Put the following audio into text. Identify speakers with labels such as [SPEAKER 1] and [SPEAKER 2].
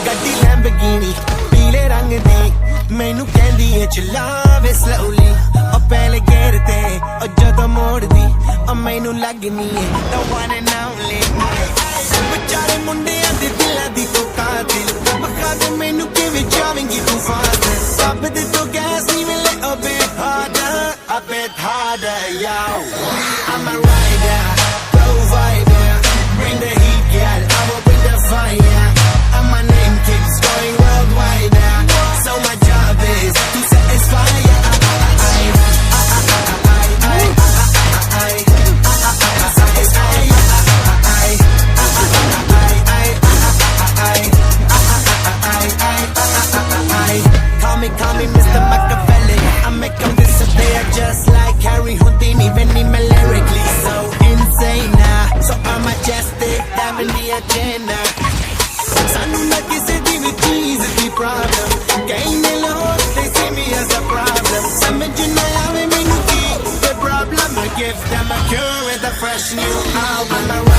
[SPEAKER 1] ਗੱਡੀ ਲੈਂਬਰਗਿਨੀ ਪੀਲੇ ਰੰਗ ਦੀ ਮੈਨੂੰ ਕਹਿੰਦੀ ਏ ਚਲਾਵੇ slowly ਉਹ ਪਹਿਲੇ ਗੇਰ ਤੇ ਉਹ ਜਦੋਂ ਮੋੜਦੀ ਉਹ ਮੈਨੂੰ ਲੱਗਨੀ ਏ the one and only ਵਿਚਾਰੇ ਮੁੰਡਿਆਂ ਦੇ ਦਿਲਾਂ ਦੀ ਤੂੰ ਕਾਤਿਲ ਬਖਾ ਦੇ ਮੈਨੂੰ ਕਿਵੇਂ ਜਾਵੇਂਗੀ ਤੂੰ ਫਾਸਟ ਸਭ ਦੇ ਤੋਂ ਗੈਸ ਨਹੀਂ ਮਿਲੇ a bit harder yo I'm a rider provider bring the heat girl I will bring the fire and my name keeps going worldwide so my job is to satisfy Call me Mr. Machiavelli I make them disappear just like Harry Houdini even me lyrically so insane so I'm majestic having the agenda ਸਾਨੂੰ ਨਾ ਕਿਸੇ ਦੀ ਵੀ ਚੀਜ਼ ਦੀ problem ਕਈ ਨੇ ਲੋਕ they see me as a problem ਸਮਝ ਨਾ ਆਵੇ ਮੈਨੂੰ ਕੀ the problem I give them a cure with a fresh new album